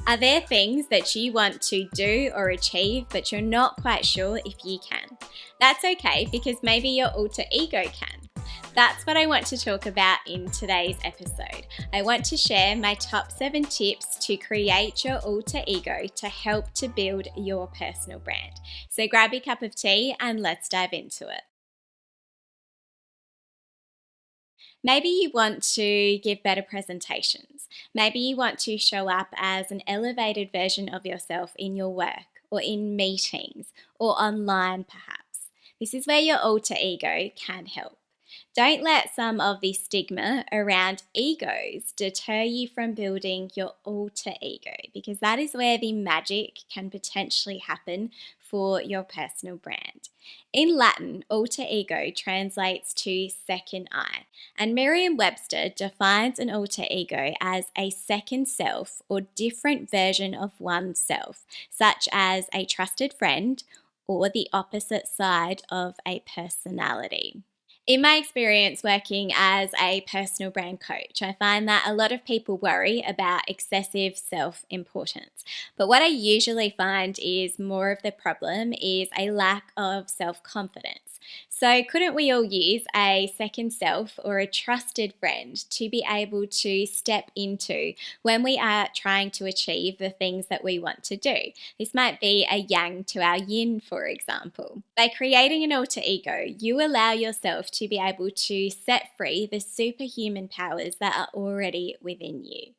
Are there things that you want to do or achieve, but you're not quite sure if you can? That's okay, because maybe your alter ego can. That's what I want to talk about in today's episode. I want to share my top 7 tips to create your alter ego to help to build your personal brand. So grab your cup of tea and let's dive into it. Maybe you want to give better presentations. Maybe you want to show up as an elevated version of yourself in your work or in meetings or online perhaps. This is where your alter ego can help. Don't let some of the stigma around egos deter you from building your alter ego, because that is where the magic can potentially happen for your personal brand. In Latin, alter ego translates to second I, and Merriam-Webster defines an alter ego as a second self or different version of oneself, such as a trusted friend or the opposite side of a personality. In my experience working as a personal brand coach, I find that a lot of people worry about excessive self-importance. But what I usually find is more of the problem is a lack of self-confidence. So couldn't we all use a second self or a trusted friend to be able to step into when we are trying to achieve the things that we want to do? This might be a yang to our yin, for example. By creating an alter ego, you allow yourself to be able to set free the superhuman powers that are already within you.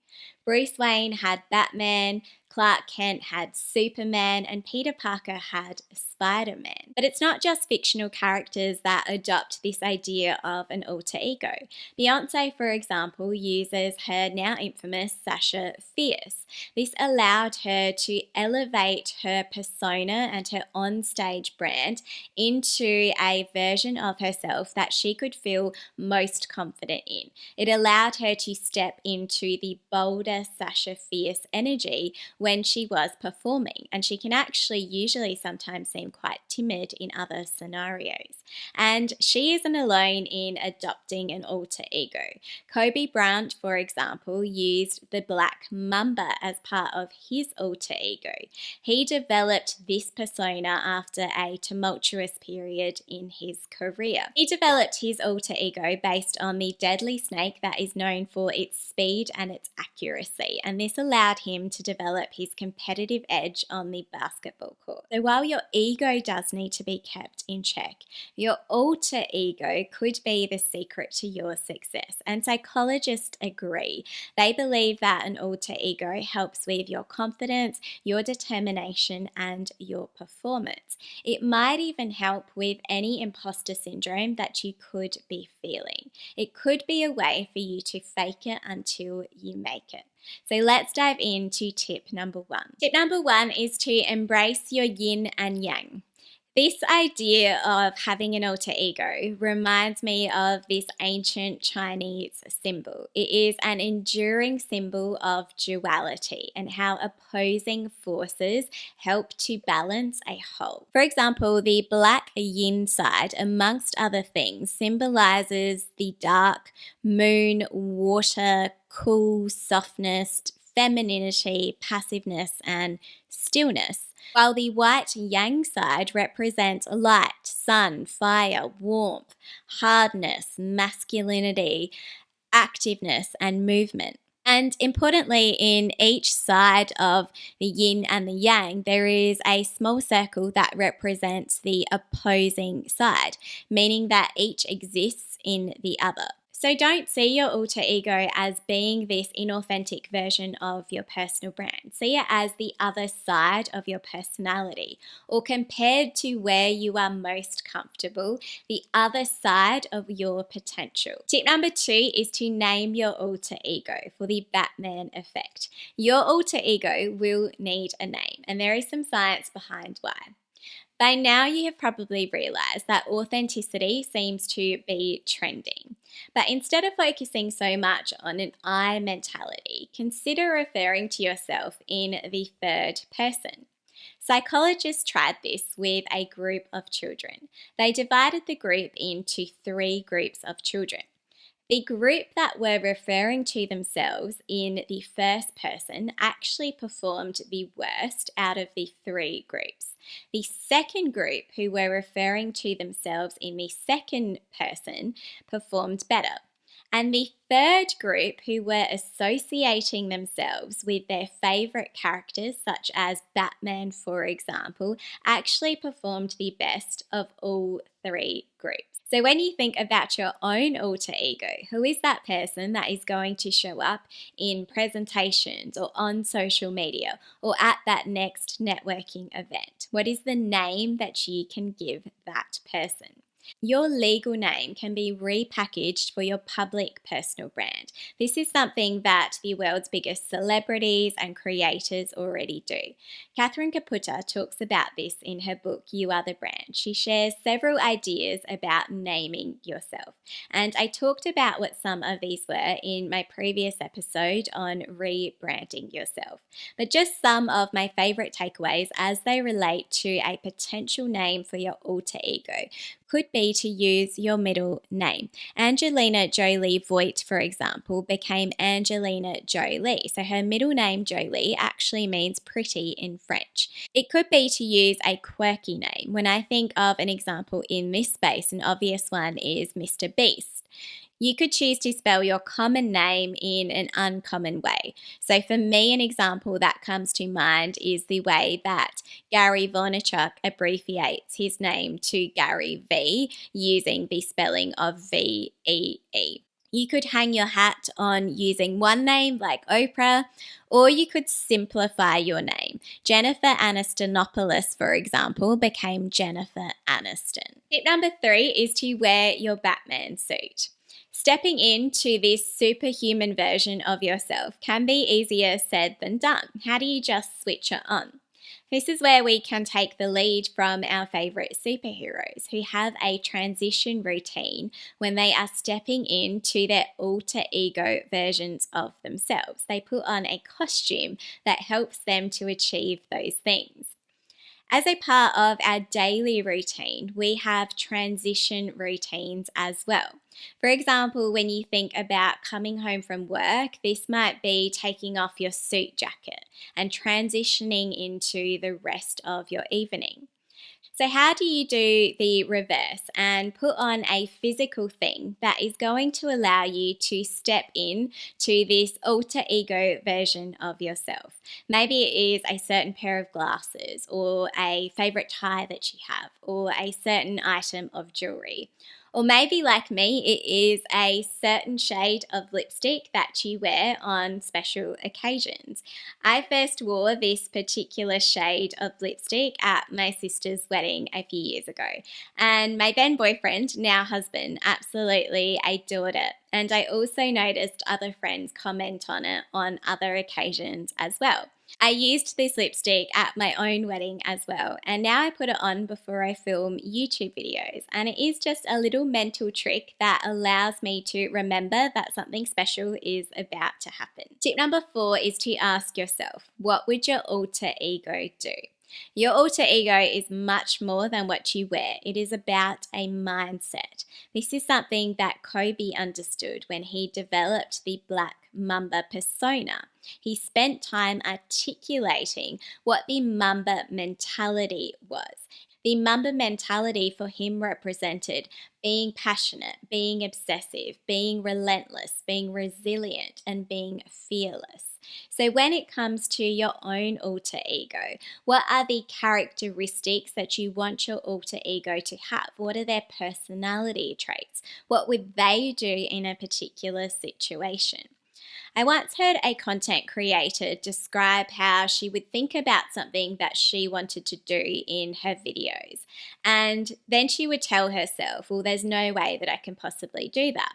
Bruce Wayne had Batman, Clark Kent had Superman, and Peter Parker had Spider-Man. But it's not just fictional characters that adopt this idea of an alter ego. Beyoncé, for example, uses her now infamous Sasha Fierce. This allowed her to elevate her persona and her on-stage brand into a version of herself that she could feel most confident in. It allowed her to step into the bolder Sasha Fierce energy when she was performing, and she can actually usually sometimes seem quite timid in other scenarios. And she isn't alone in adopting an alter ego. Kobe Bryant, for example, used the Black Mamba as part of his alter ego. He developed this persona after a tumultuous period in his career. He developed his alter ego based on the deadly snake that is known for its speed and its accuracy, and this allowed him to develop his competitive edge on the basketball court. So while your ego does need to be kept in check, your alter ego could be the secret to your success, and psychologists agree. They believe that an alter ego helps with your confidence, your determination, and your performance. It might even help with any imposter syndrome that you could be feeling. It could be a way for you to fake it until you make it. So let's dive into tip number 1. Tip number 1 is to embrace your yin and yang. This idea of having an alter ego reminds me of this ancient Chinese symbol. It is an enduring symbol of duality and how opposing forces help to balance a whole. For example, the black yin side, amongst other things, symbolizes the dark moon, water, cool, softness, femininity, passiveness, and stillness, while the white yang side represents light, sun, fire, warmth, hardness, masculinity, activeness, and movement. And importantly, in each side of the yin and the yang, there is a small circle that represents the opposing side, meaning that each exists in the other. So don't see your alter ego as being this inauthentic version of your personal brand. See it as the other side of your personality, or compared to where you are most comfortable, the other side of your potential. Tip number 2 is to name your alter ego for the Batman effect. Your alter ego will need a name, and there is some science behind why. By now, you have probably realized that authenticity seems to be trending. But instead of focusing so much on an I mentality, consider referring to yourself in the third person. Psychologists tried this with a group of children. They divided the group into 3 groups of children. The group that were referring to themselves in the first person actually performed the worst out of the three groups. The second group, who were referring to themselves in the second person, performed better. And the third group, who were associating themselves with their favourite characters, such as Batman, for example, actually performed the best of all three groups. So when you think about your own alter ego, who is that person that is going to show up in presentations or on social media or at that next networking event? What is the name that you can give that person? Your legal name can be repackaged for your public personal brand. This is something that the world's biggest celebrities and creators already do. Catherine Caputa talks about this in her book, You Are the Brand. She shares several ideas about naming yourself. And I talked about what some of these were in my previous episode on rebranding yourself. But just some of my favorite takeaways as they relate to a potential name for your alter ego could be to use your middle name. Angelina Jolie Voigt, for example, became Angelina Jolie. So her middle name, Jolie, actually means pretty in French. It could be to use a quirky name. When I think of an example in this space, an obvious one is Mr. Beast. You could choose to spell your common name in an uncommon way. So for me, an example that comes to mind is the way that Gary Vaynerchuk abbreviates his name to Gary V using the spelling of V-E-E. You could hang your hat on using one name like Oprah, or you could simplify your name. Jennifer Anistonopoulos, for example, became Jennifer Aniston. Tip number 3 is to wear your Batman suit. Stepping into this superhuman version of yourself can be easier said than done. How do you just switch it on? This is where we can take the lead from our favourite superheroes who have a transition routine when they are stepping into their alter ego versions of themselves. They put on a costume that helps them to achieve those things. As a part of our daily routine, we have transition routines as well. For example, when you think about coming home from work, this might be taking off your suit jacket and transitioning into the rest of your evening. So how do you do the reverse and put on a physical thing that is going to allow you to step in to this alter ego version of yourself? Maybe it is a certain pair of glasses or a favorite tie that you have or a certain item of jewelry. Or maybe, like me, it is a certain shade of lipstick that you wear on special occasions. I first wore this particular shade of lipstick at my sister's wedding a few years ago, and my then boyfriend, now husband, absolutely adored it. And I also noticed other friends comment on it on other occasions as well. I used this lipstick at my own wedding as well, and now I put it on before I film YouTube videos, and it is just a little mental trick that allows me to remember that something special is about to happen. Tip number 4 is to ask yourself, what would your alter ego do? Your alter ego is much more than what you wear. It is about a mindset. This is something that Kobe understood when he developed the Black Mamba persona. He spent time articulating what the Mamba mentality was. The Mamba mentality for him represented being passionate, being obsessive, being relentless, being resilient, and being fearless. So when it comes to your own alter ego, what are the characteristics that you want your alter ego to have? What are their personality traits? What would they do in a particular situation? I once heard a content creator describe how she would think about something that she wanted to do in her videos. And then she would tell herself, well, there's no way that I can possibly do that.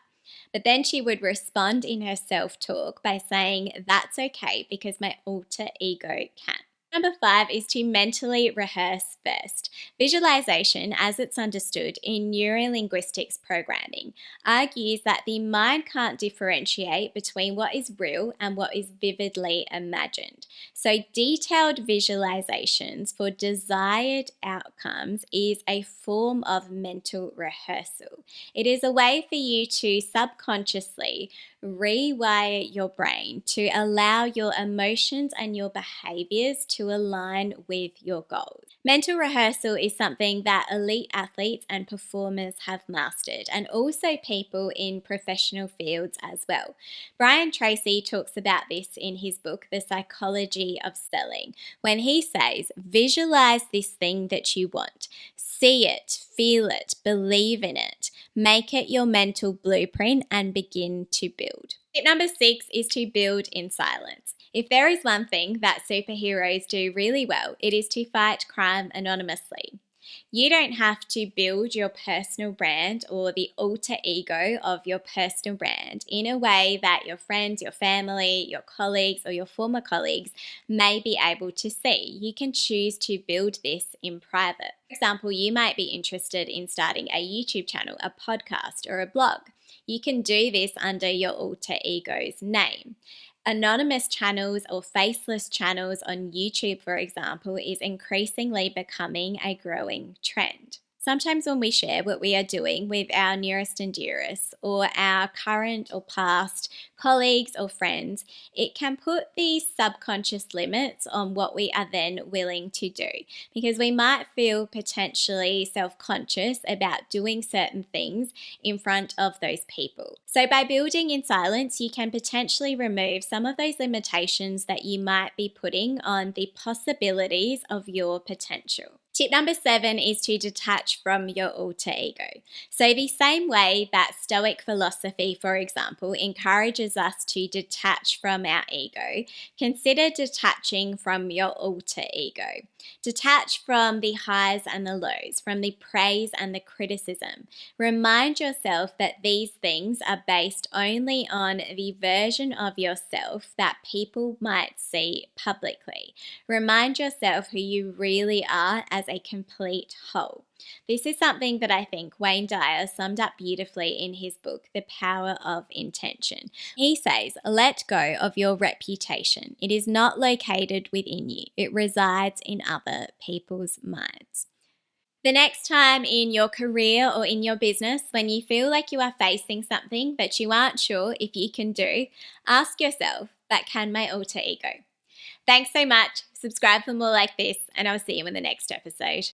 But then she would respond in her self-talk by saying, that's okay because my alter ego can. Number 5 is to mentally rehearse first. Visualization, as it's understood in neurolinguistics programming, argues that the mind can't differentiate between what is real and what is vividly imagined. So, detailed visualizations for desired outcomes is a form of mental rehearsal. It is a way for you to subconsciously rewire your brain to allow your emotions and your behaviors to align with your goals. Mental rehearsal is something that elite athletes and performers have mastered, and also people in professional fields as well. Brian Tracy talks about this in his book, The Psychology of Selling, when he says, visualize this thing that you want. See it, feel it, believe in it. Make it your mental blueprint and begin to build. Tip number 6 is to build in silence. If there is one thing that superheroes do really well, it is to fight crime anonymously. You don't have to build your personal brand or the alter ego of your personal brand in a way that your friends, your family, your colleagues, or your former colleagues may be able to see. You can choose to build this in private. For example, you might be interested in starting a YouTube channel, a podcast, or a blog. You can do this under your alter ego's name. Anonymous channels or faceless channels on YouTube, for example, is increasingly becoming a growing trend. Sometimes when we share what we are doing with our nearest and dearest, or our current or past colleagues or friends, it can put these subconscious limits on what we are then willing to do, because we might feel potentially self-conscious about doing certain things in front of those people. So by building in silence, you can potentially remove some of those limitations that you might be putting on the possibilities of your potential. Tip number 7 is to detach from your alter ego. So the same way that Stoic philosophy, for example, encourages us to detach from our ego, consider detaching from your alter ego. Detach from the highs and the lows, from the praise and the criticism. Remind yourself that these things are based only on the version of yourself that people might see publicly. Remind yourself who you really are as a complete whole. This is something that I think Wayne Dyer summed up beautifully in his book, The Power of Intention. He says, let go of your reputation. It is not located within you. It resides in other people's minds. The next time in your career or in your business, when you feel like you are facing something that you aren't sure if you can do, ask yourself, but can my alter ego? Thanks so much. Subscribe for more like this, and I'll see you in the next episode.